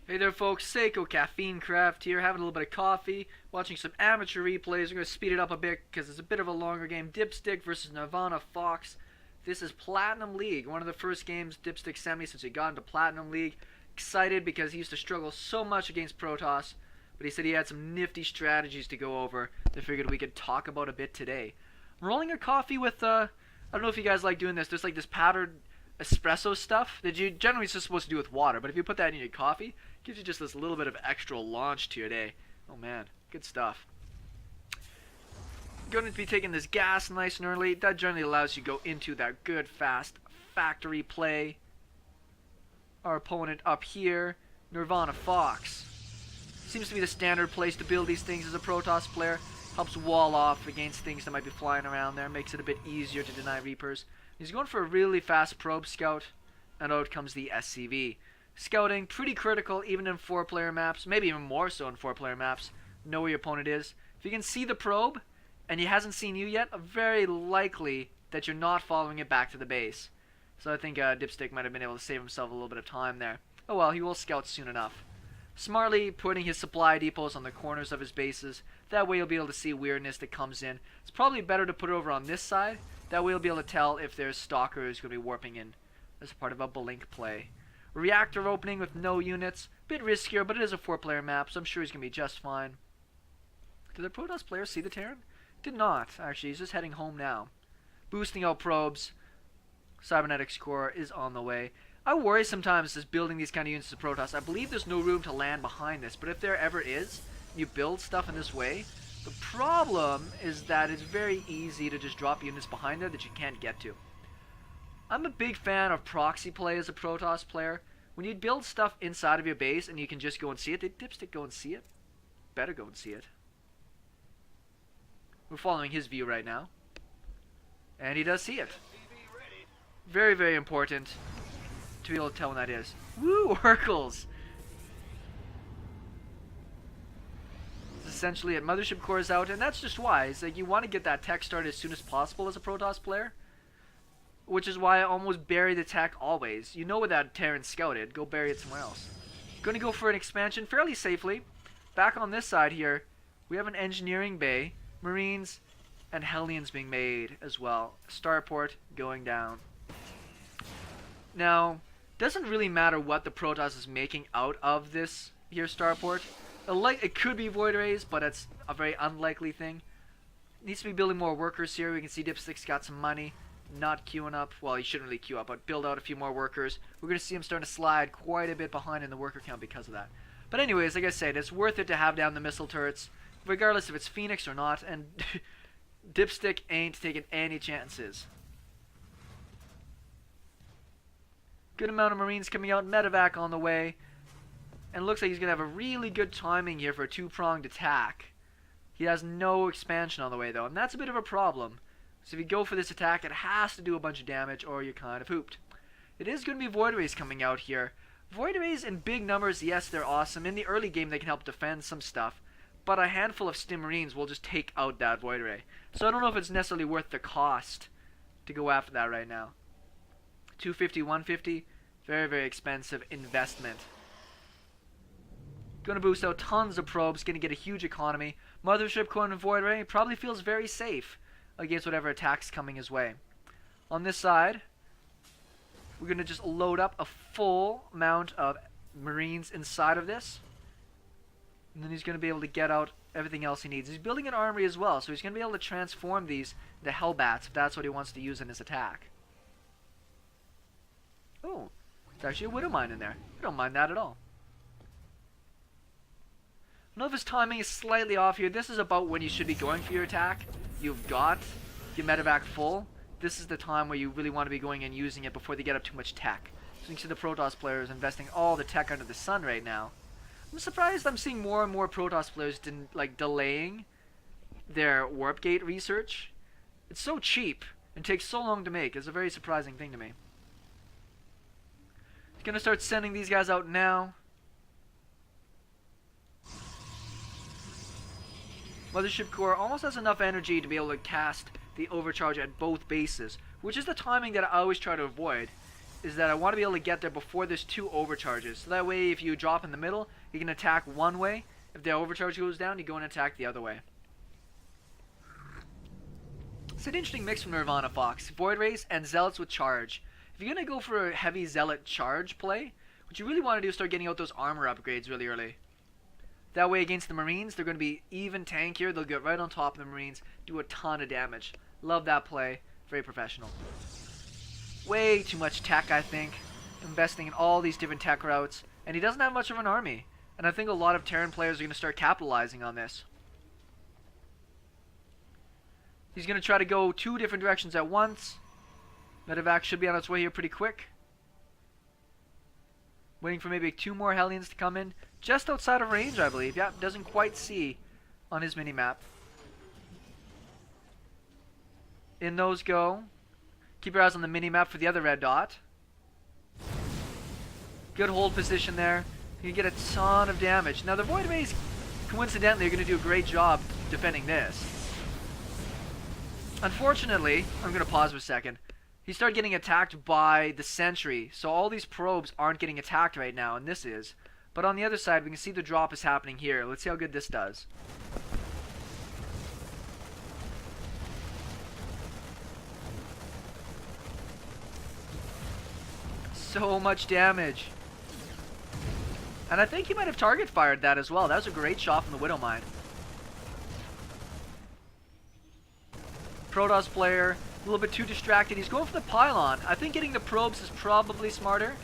Hey there folks, SeKo Caffeine Craft here, having a little bit of coffee, watching some amateur replays. We're going to speed it up a bit because it's a bit of a longer game. Dipstick versus NirvanaFox. This is Platinum League, one of the first games Dipstick sent me since he got into Platinum League. Excited because he used to struggle so much against protoss, but he said he had some nifty strategies to go over that I figured we could talk about a bit today. I'm rolling a coffee with, I don't know if you guys like doing this, there's like this powdered espresso stuff that you generally just supposed to do with water, but if you put that in your coffee, it gives you just this little bit of extra launch to your day. Oh man, good stuff. Going to be taking this gas nice and early. That generally allows you to go into that good fast factory play. Our opponent up here, NirvanaFox. Seems to be the standard place to build these things as a protoss player. Helps wall off against things that might be flying around there. Makes it a bit easier to deny Reapers. He's going for a really fast probe scout, and out comes the SCV. Scouting, pretty critical even in 4-player maps, maybe even more so in 4-player maps. Know where your opponent is. If you can see the probe, and he hasn't seen you yet, very likely that you're not following it back to the base. So I think Dipstick might have been able to save himself a little bit of time there. Oh well, he will scout soon enough. Smartly putting his supply depots on the corners of his bases. That way you'll be able to see weirdness that comes in. It's probably better to put it over on this side. That way you'll be able to tell if there's stalkers going to be warping in as part of a blink play. Reactor opening with no units. Bit riskier, but it is a 4-player map, so I'm sure he's going to be just fine. Did the Protoss player see the Terran? Did not, actually. He's just heading home now. Boosting out probes. Cybernetics core is on the way. I worry sometimes just building these kind of units as Protoss. I believe there's no room to land behind this, but if there ever is, you build stuff in this way, the problem is that it's very easy to just drop units behind there that you can't get to. I'm a big fan of proxy play as a Protoss player. When you build stuff inside of your base and you can just go and see it, did Dipstick go and see it? Better go and see it. We're following his view right now. And he does see it. Very, very important to be able to tell when that is. Woo, Urkels! Essentially it. Mothership core is out, and that's just wise. Like, you want to get that tech started as soon as possible as a Protoss player, which is why I almost bury the tech always. You know where that Terran scouted, go bury it somewhere else. Gonna go for an expansion fairly safely. Back on this side here, we have an engineering bay, Marines, and Hellions being made as well. Starport going down. Now, doesn't really matter what the Protoss is making out of this here Starport. It could be Void Rays, but it's a very unlikely thing. Needs to be building more workers here. We can see Dipstick's got some money. Not queuing up. Well, he shouldn't really queue up, but build out a few more workers. We're going to see him starting to slide quite a bit behind in the worker count because of that. But anyways, like I said, it's worth it to have down the missile turrets, regardless if it's Phoenix or not, and Dipstick ain't taking any chances. Good amount of Marines coming out, medevac on the way. And looks like he's going to have a really good timing here for a 2-pronged attack. He has no expansion on the way though, and that's a bit of a problem. So if you go for this attack, it has to do a bunch of damage or you're kind of hooped. It is going to be Void Rays coming out here. Void Rays in big numbers, yes, they're awesome. In the early game they can help defend some stuff, but a handful of Stim Marines will just take out that Void Ray. So I don't know if it's necessarily worth the cost to go after that right now. 250, 150, very, very expensive investment. Going to boost out tons of probes, going to get a huge economy. Mothership core and Void Ray probably feels very safe against whatever attacks coming his way. On this side, we're going to just load up a full amount of Marines inside of this. And then he's going to be able to get out everything else he needs. He's building an armory as well, so he's going to be able to transform these into Hellbats if that's what he wants to use in his attack. Oh, there's actually a Widow Mine in there. I don't mind that at all. I know if his timing is slightly off here. This is about when you should be going for your attack. You've got your medevac full. This is the time where you really want to be going and using it before they get up too much tech. So you can see the Protoss players investing all the tech under the sun right now. I'm surprised I'm seeing more and more Protoss players delaying their warp gate research. It's so cheap and takes so long to make. It's a very surprising thing to me. He's going to start sending these guys out now. Mothership core almost has enough energy to be able to cast the overcharge at both bases, which is the timing that I always try to avoid. is that I want to be able to get there before there's 2 overcharges. So that way, if you drop in the middle, you can attack one way. If the overcharge goes down, you go and attack the other way. It's an interesting mix from NirvanaFox. Void Rays and Zealots with charge. If you're going to go for a heavy Zealot charge play, what you really want to do is start getting out those armor upgrades really early. That way against the Marines, they're going to be even tankier. They'll get right on top of the Marines, do a ton of damage. Love that play. Very professional. Way too much tech, I think. Investing in all these different tech routes. And he doesn't have much of an army. And I think a lot of Terran players are going to start capitalizing on this. He's going to try to go 2 different directions at once. Medevac should be on its way here pretty quick. Waiting for maybe 2 more Hellions to come in. Just outside of range, I believe. Yeah, doesn't quite see on his mini-map. In those go. Keep your eyes on the mini-map for the other red dot. Good hold position there. You can get a ton of damage. Now the Void Rays, coincidentally, are going to do a great job defending this. Unfortunately, I'm going to pause for a second. He started getting attacked by the Sentry, so all these probes aren't getting attacked right now, and this is. But on the other side, we can see the drop is happening here. Let's see how good this does. So much damage. And I think he might have target fired that as well. That was a great shot from the Widow Mine. Protoss player, a little bit too distracted. He's going for the pylon. I think getting the probes is probably smarter.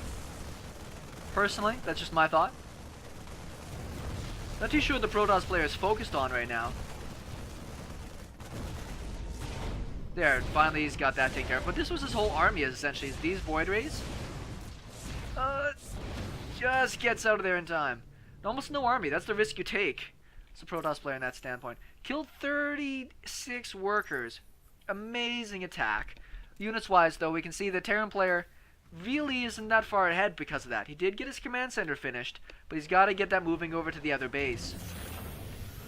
Personally, that's just my thought. Not too sure what the Protoss player is focused on right now. There, finally he's got that taken care of. But this was his whole army, essentially. These Void Rays. Just gets out of there in time. Almost no army. That's the risk you take. It's a Protoss player in that standpoint. Killed 36 workers. Amazing attack. Units-wise, though, we can see the Terran player really isn't that far ahead because of that. He did get his command center finished, but he's got to get that moving over to the other base.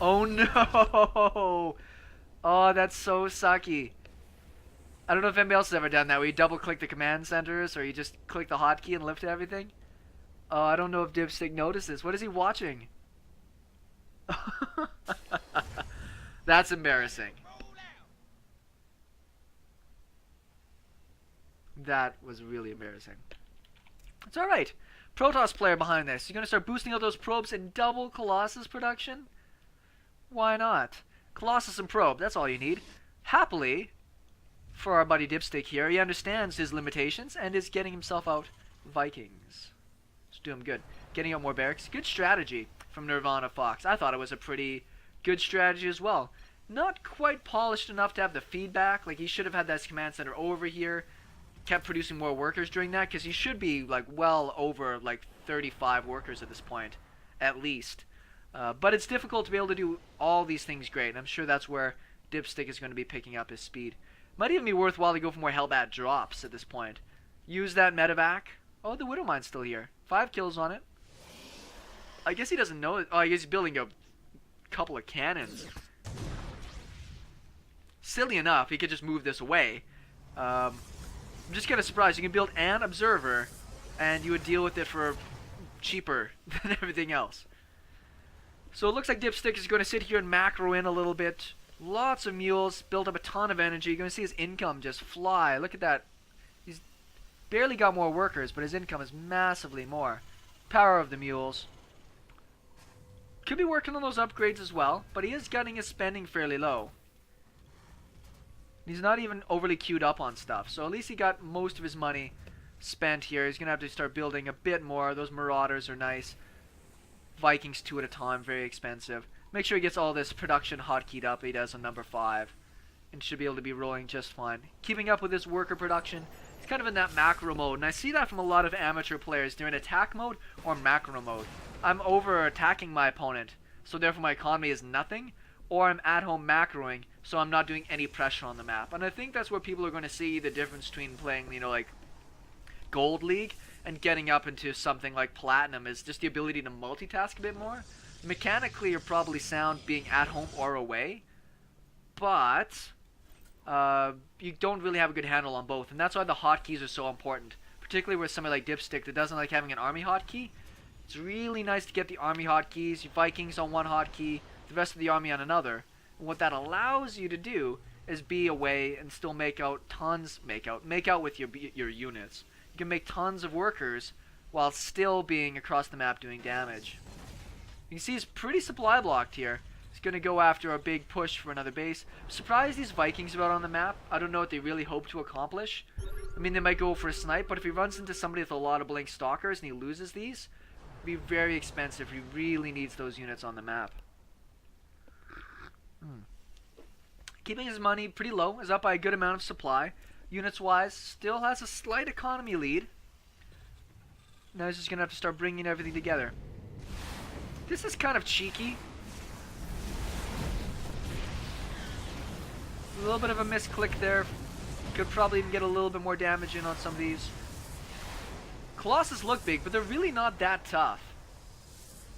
Oh, no! Oh, that's so sucky. I don't know if anybody else has ever done that, where you double-click the command centers, or you just click the hotkey and lift everything. Oh, I don't know if Dipstick notices. What is he watching? That's embarrassing. That was really embarrassing. It's alright. Protoss player behind this. You're going to start boosting out those probes and double Colossus production? Why not? Colossus and probe, that's all you need. Happily, for our buddy Dipstick here, he understands his limitations and is getting himself out Vikings. Let's do him good. Getting out more barracks. Good strategy from NirvanaFox. I thought it was a pretty good strategy as well. Not quite polished enough to have the feedback. Like, he should have had that command center over here. Kept producing more workers during that, because he should be like well over like 35 workers at this point, at least. But it's difficult to be able to do all these things great, and I'm sure that's where Dipstick is going to be picking up his speed. Might even be worthwhile to go for more Hellbat drops at this point. Use that medevac. Oh, the Widow Mine's still here. 5 kills on it. I guess he doesn't know it. Oh, I guess he's building a couple of cannons. Silly enough, he could just move this away. I'm just kind of surprised. You can build an observer, and you would deal with it for cheaper than everything else. So it looks like Dipstick is going to sit here and macro in a little bit. Lots of mules, build up a ton of energy. You're going to see his income just fly. Look at that. He's barely got more workers, but his income is massively more. Power of the mules. Could be working on those upgrades as well, but he is getting his spending fairly low. He's not even overly queued up on stuff, so at least he got most of his money spent here. He's going to have to start building a bit more. Those Marauders are nice. Vikings 2 at a time, very expensive. Make sure he gets all this production hotkeyed up. He does on number 5. And should be able to be rolling just fine. Keeping up with his worker production. He's kind of in that macro mode. And I see that from a lot of amateur players. They're in attack mode or macro mode. I'm over attacking my opponent, so therefore my economy is nothing. Or I'm at home macroing, so I'm not doing any pressure on the map. And I think that's where people are going to see the difference between playing, you know, like Gold League and getting up into something like Platinum, is just the ability to multitask a bit more. Mechanically, you're probably sound being at home or away, but you don't really have a good handle on both. And that's why the hotkeys are so important, particularly with somebody like Dipstick that doesn't like having an army hotkey. It's really nice to get the army hotkeys, your Vikings on one hotkey, the rest of the army on another. And what that allows you to do is be away and still make out with your units. You can make tons of workers while still being across the map doing damage. You can see he's pretty supply blocked here. He's going to go after a big push for another base. I'm surprised these Vikings are out on the map. I don't know what they really hope to accomplish. I mean, they might go for a snipe, but if he runs into somebody with a lot of blink stalkers and he loses these, it'll be very expensive. He really needs those units on the map. Keeping his money pretty low, is up by a good amount of supply. Units-wise, still has a slight economy lead. Now he's just going to have to start bringing everything together. This is kind of cheeky. A little bit of a misclick there. Could probably even get a little bit more damage in on some of these. Colossus look big, but they're really not that tough.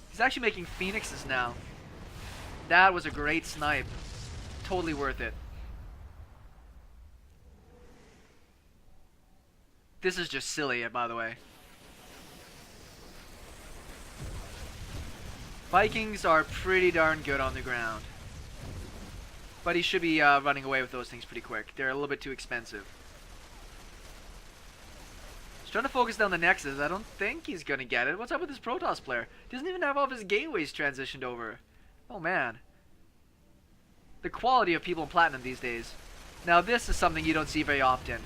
He's actually making Phoenixes now. That was a great snipe. Totally worth it. This is just silly, by the way. Vikings are pretty darn good on the ground. But he should be running away with those things pretty quick. They're a little bit too expensive. He's trying to focus down the Nexus. I don't think he's going to get it. What's up with this Protoss player? He doesn't even have all of his gateways transitioned over. Oh, man. The quality of people in Platinum these days. Now, this is something you don't see very often.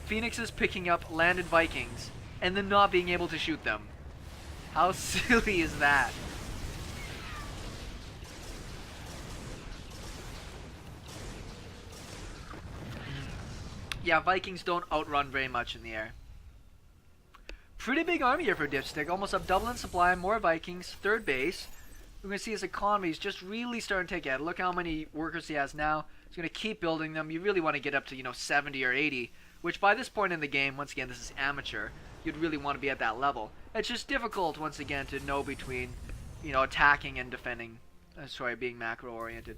Phoenixes picking up landed Vikings and then not being able to shoot them. How silly is that? Yeah, Vikings don't outrun very much in the air. Pretty big army here for Dipstick. Almost up double in supply, more Vikings, third base. We're going to see his economy is just really starting to take it. Look how many workers he has now. He's going to keep building them. You really want to get up to, 70 or 80, which by this point in the game, once again, this is amateur. You'd really want to be at that level. It's just difficult, once again, to know between, attacking and defending. Being macro-oriented.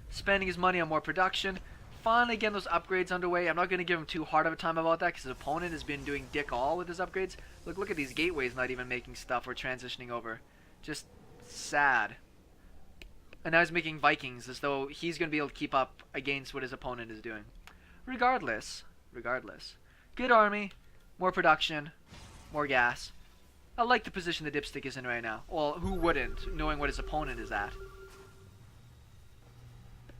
Spending his money on more production. Finally getting those upgrades underway. I'm not going to give him too hard of a time about that because his opponent has been doing dick all with his upgrades. Look at these gateways not even making stuff or transitioning over. Just sad. And now he's making Vikings as though he's going to be able to keep up against what his opponent is doing. Regardless. Good army, more production, more gas. I like the position the Dipstick is in right now. Well, who wouldn't, knowing what his opponent is at?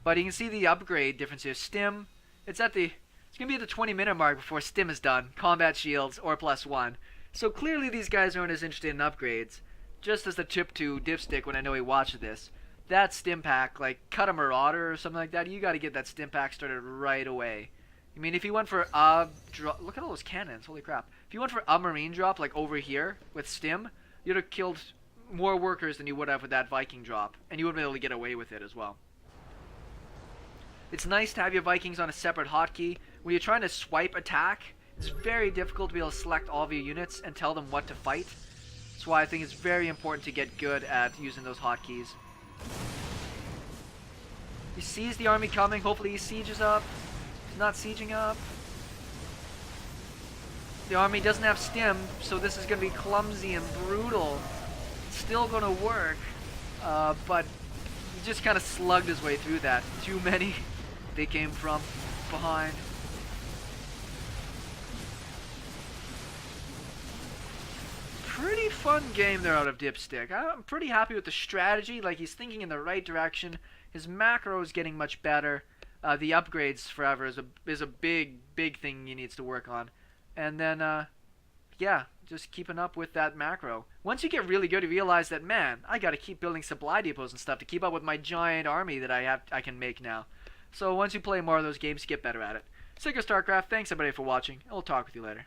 But you can see the upgrade difference here. Stim, it's going to be at the 20-minute mark before Stim is done. Combat shields or +1. So clearly these guys aren't as interested in upgrades. Just as the tip to Dipstick when I know he watched this. That Stim pack, like cut a Marauder or something like that, you got to get that Stim pack started right away. I mean, if you went for a drop, look at all those cannons, holy crap. If you went for a Marine drop, like over here with Stim, you'd have killed more workers than you would have with that Viking drop. And you would have been able to get away with it as well. It's nice to have your Vikings on a separate hotkey. When you're trying to swipe attack, it's very difficult to be able to select all of your units and tell them what to fight. That's why I think it's very important to get good at using those hotkeys. He sees the army coming. Hopefully he sieges up. He's not sieging up. The army doesn't have Stim, so this is going to be clumsy and brutal. It's still going to work, but he just kind of slugged his way through that. Too many. They came from behind. Pretty fun game there out of Dipstick. I'm pretty happy with the strategy. Like, he's thinking in the right direction. His macro is getting much better. The upgrades forever is a big thing he needs to work on. And then, yeah, just keeping up with that macro. Once you get really good, you realize that, man, I got to keep building supply depots and stuff to keep up with my giant army that I can make now. So once you play more of those games, you get better at it. SeKo Starcraft, thanks everybody for watching, and we'll talk with you later.